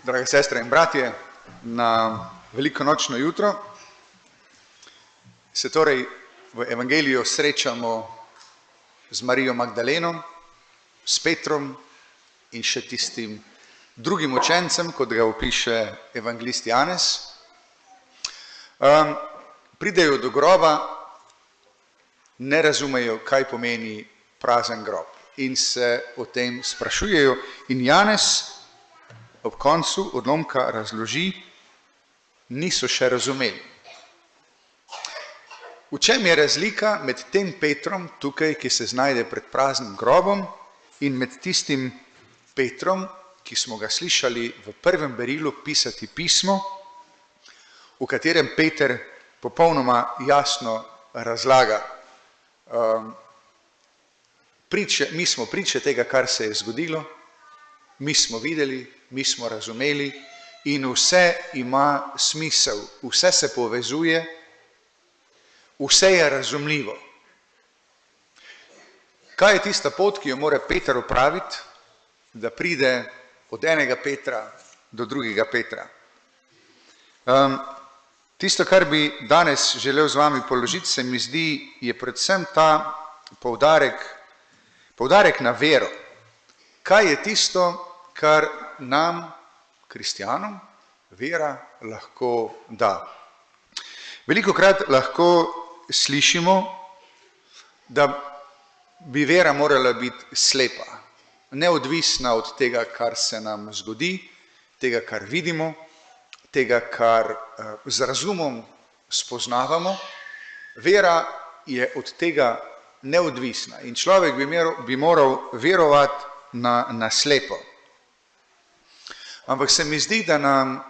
Drage sestre in bratje, na velikonočno jutro se torej v evangeliju srečamo z Marijo Magdaleno, s Petrom in še tistim drugim učencem, kot ga opiše evangelist Janez. Pridejo do groba, ne razumejo, kaj pomeni prazen grob in se o tem sprašujejo in Janez ob koncu odlomka razloži, niso še razumeli. V čem je razlika med tem Petrom tukaj, ki se znajde pred praznim grobom, in med tistim Petrom, ki smo ga slišali v prvem berilu pisati pismo, v katerem Peter popolnoma jasno razlaga. Mi smo priče tega, kar se je zgodilo, mi smo videli, mi smo razumeli in vse ima smisel, vse se povezuje, vse je razumljivo. Kaj je tista pot, ki jo mora Peter opraviti, da pride od enega Petra do drugega Petra? Tisto, kar bi danes želel z vami položiti, se mi zdi, je predvsem ta poudarek na vero. Kaj je tisto, kar nam, kristjanom, vera lahko da? Velikokrat lahko slišimo, da bi vera morala biti slepa, neodvisna od tega, kar se nam zgodi, tega, kar vidimo, tega, kar z razumom spoznavamo. Vera je od tega neodvisna in človek bi moral verovati na slepo. Ampak se mi zdi, da nam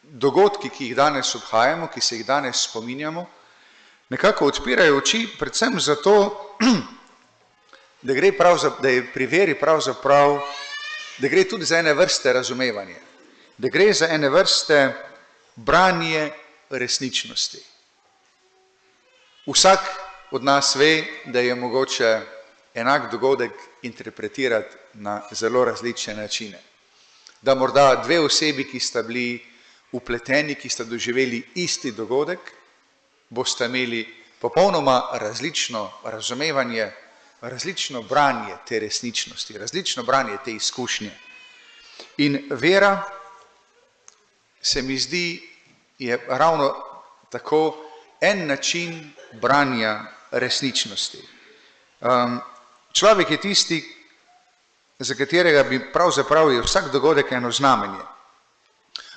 dogodki, ki jih danes obhajamo, ki se jih danes spominjamo, nekako odpirajo oči, predvsem zato, da je pri veri pravzaprav, da gre tudi za ene vrste razumevanje, da gre za ene vrste branje resničnosti. Vsak od nas ve, da je mogoče enak dogodek interpretirati na zelo različne načine. Da morda dve osebi, ki sta bili vpleteni, ki sta doživeli isti dogodek, boste imeli popolnoma različno razumevanje, različno branje te resničnosti, različno branje te izkušnje. In vera, se mi zdi, je ravno tako en način branja resničnosti. Človek je tisti, za katerega bi pravzaprav je vsak dogodek eno znamenje.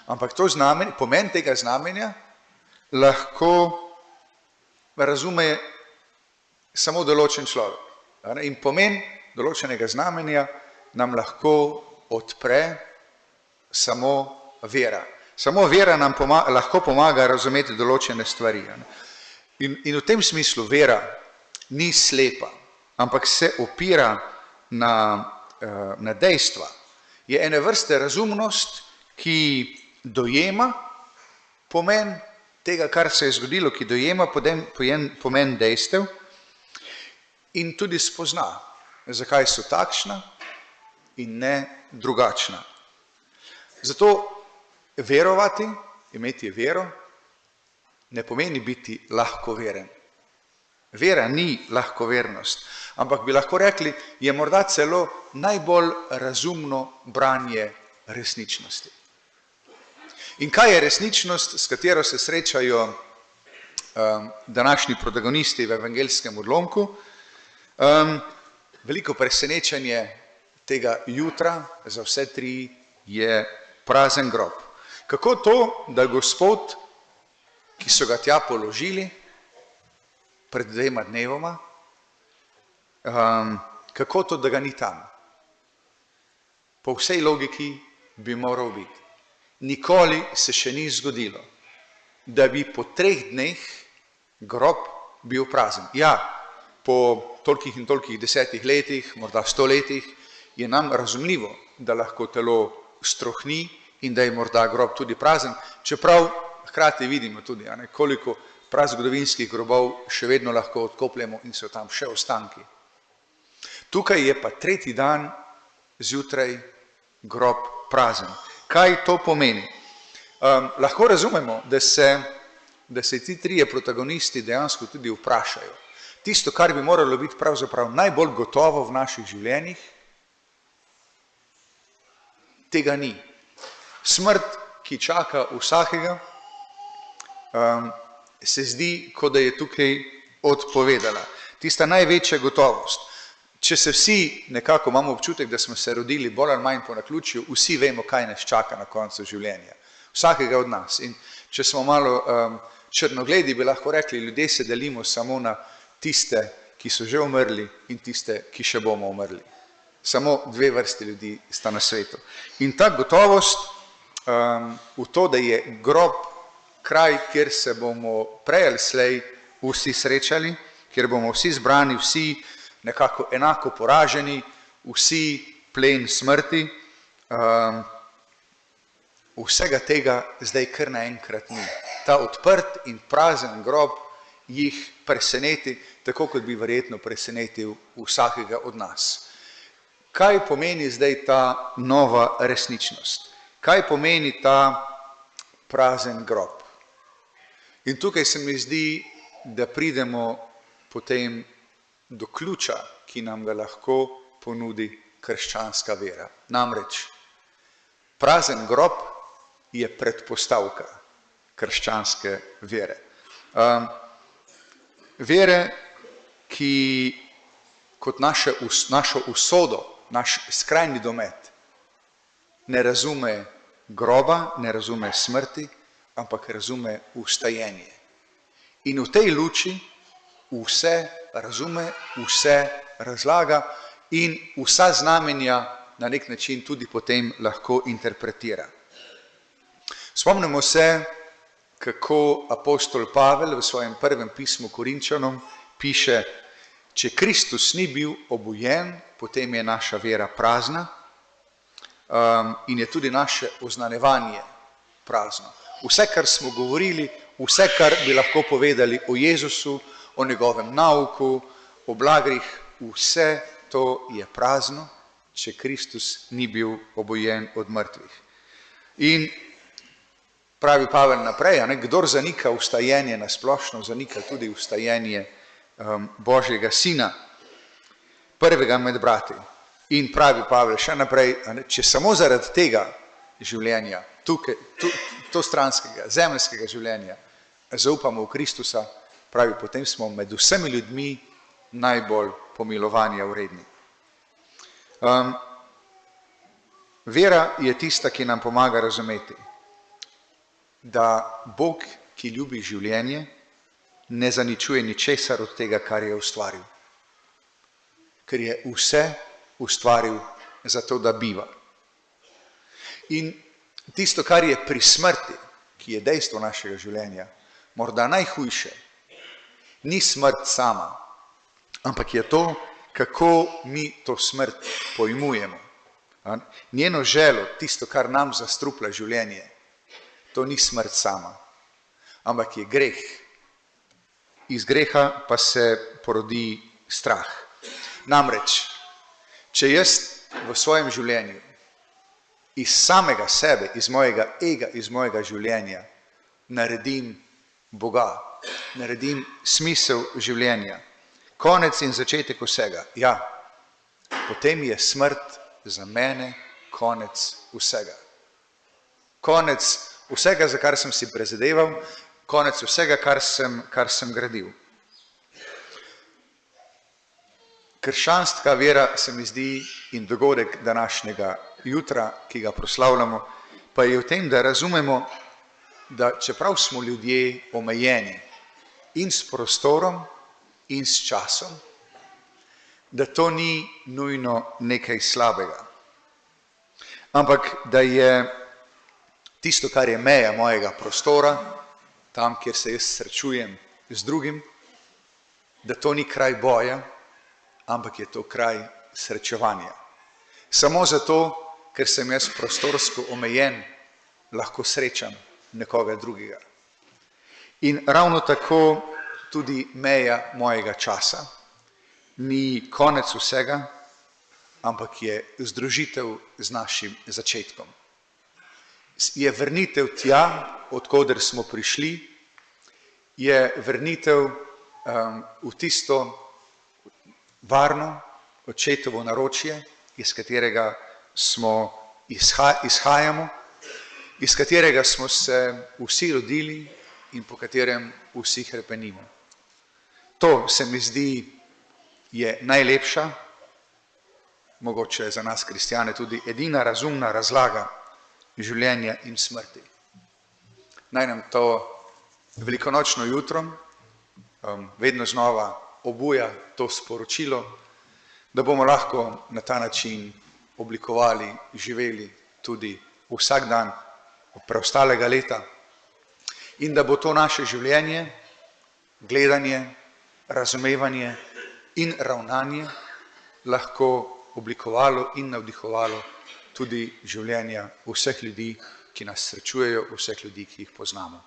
Ampak to znamenje, pomen tega znamenja lahko razume samo določen človek. In pomen določenega znamenja nam lahko odpre samo vera. Samo vera nam lahko pomaga razumeti določene stvari. In v tem smislu vera ni slepa, ampak se opira na dejstva. Je ene vrste razumnost, ki dojema pomen tega, kar se je zgodilo, ki dojema pomen dejstev in tudi spozna, zakaj so takšna in ne drugačna. Zato verovati, imeti vero, ne pomeni biti lahkoveren. Vera ni lahkovernost, ampak bi lahko rekli, je morda celo najbolj razumno branje resničnosti. In kaj je resničnost, s katero se srečajo današnji protagonisti v evangelskem odlomku? Veliko presenečenje tega jutra za vse tri je prazen grob. Kako to, da Gospod, ki so ga tja položili pred 2 dnevoma, kako to, da ga ni tam? Po vsej logiki bi moral biti. Nikoli se še ni zgodilo, da bi po 3 dneh grob bil prazen. Ja, po tolikih in tolikih 10 letih, morda 100 letih, je nam razumljivo, da lahko telo strohni in da je morda grob tudi prazen, čeprav hkrati vidimo tudi, koliko prazgodovinskih grobov še vedno lahko odkopljemo in so tam še ostanki. Tukaj je pa 3. dan zjutraj grob prazen. Kaj to pomeni? Lahko razumemo, da se ti trije protagonisti dejansko tudi vprašajo. Tisto, kar bi moralo biti pravzaprav najbolj gotovo v naših življenjih, tega ni. Smrt, ki čaka vsakega, se zdi, kot da je tukaj odpovedala. Tista največja gotovost. Če se vsi nekako imamo občutek, da smo se rodili bolj ali manj po naključju, vsi vemo, kaj nas čaka na koncu življenja. Vsakega od nas. In če smo malo črnogledi, bi lahko rekli, ljudje se delimo samo na tiste, ki so že umrli in tiste, ki še bomo umrli. Samo dve vrsti ljudi sta na svetu. In ta gotovost v to, da je grob kraj, kjer se bomo prej ali slej vsi srečali, kjer bomo vsi zbrani, vsi nekako enako poraženi, vsi plen smrti, vsega tega zdaj kar naenkrat ni. Ta odprt in prazen grob jih preseneti, tako kot bi verjetno presenetil vsakega od nas. Kaj pomeni zdaj ta nova resničnost? Kaj pomeni ta prazen grob? In tukaj se mi zdi, da pridemo potem do ključa, ki nam ga lahko ponudi krščanska vera. Namreč, prazen grob je predpostavka krščanske vere. Vere, ki kot našo usodo, naš skrajni domet, ne razume groba, ne razume smrti, ampak razume vstajenje. In v tej luči vse razume, vse razlaga in vsa znamenja na nek način tudi potem lahko interpretira. Spomnimo se, kako apostol Pavel v svojem prvem pismu Korinčanom piše, če Kristus ni bil obujen, potem je naša vera prazna in je tudi naše oznanevanje prazno. Vse, kar smo govorili, vse, kar bi lahko povedali o Jezusu, o njegovem nauku, o blagrih, vse to je prazno, če Kristus ni bil obujen od mrtvih. In pravi Pavel naprej, kdor zanika vstajenje na splošno, zanika tudi vstajenje Božjega Sina, prvega med brati. In pravi Pavel še naprej, če samo zaradi tega življenja, tukaj, to stranskega, zemeljskega življenja, zaupamo v Kristusa, pravi, potem smo med vsemi ljudmi najbolj pomilovanja vredni. Vera je tista, ki nam pomaga razumeti, da Bog, ki ljubi življenje, ne zaničuje ničesar od tega, kar je ustvaril. Ker je vse ustvaril zato, da biva. In tisto, kar je pri smrti, ki je dejstvo našega življenja, morda najhujše, ni smrt sama, ampak je to, kako mi to smrt pojmujemo. Njeno želo, tisto, kar nam zastrupla življenje, to ni smrt sama, ampak je greh. Iz greha pa se porodi strah. Namreč, če jaz v svojem življenju iz samega sebe, iz mojega ega, iz mojega življenja naredim Boga, naredim smisel življenja, konec in začetek vsega, ja, potem je smrt za mene konec vsega. Konec vsega, za kar sem si prizadeval, konec vsega, kar sem gradil. Krščanska vera se mi zdi in dogodek današnjega jutra, ki ga proslavljamo, pa je v tem, da razumemo, da čeprav smo ljudje omejeni in s prostorom in s časom, da to ni nujno nekaj slabega. Ampak da je tisto, kar je meja mojega prostora, tam, kjer se jaz srečujem z drugim, da to ni kraj boja, ampak je to kraj srečevanja. Samo zato, ker sem jaz prostorsko omejen, lahko srečam nekoga drugega. In ravno tako tudi meja mojega časa ni konec vsega, ampak je združitev z našim začetkom. je vrnitev tja, odkoder smo prišli, je vrnitev v tisto varno očetovo naročje, iz katerega izhajamo, iz katerega smo se vsi rodili in po katerem vsi hrepenimo. To se mi zdi je najlepša, mogoče za nas kristjane tudi edina razumna razlaga življenja in smrti. Naj nam to velikonočno jutro vedno znova obuja to sporočilo, da bomo lahko na ta način oblikovali, živeli tudi vsak dan preostalega leta in da bo to naše življenje, gledanje, razumevanje in ravnanje lahko oblikovalo in navdihovalo tudi življenja vseh ljudi, ki nas srečujejo, vseh ljudi, ki jih poznamo.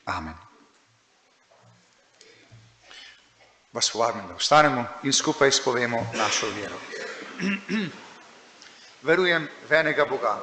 Amen. Vas povabim, da vstanemo in skupaj spovemo našo vero. Verujem v enega Boga,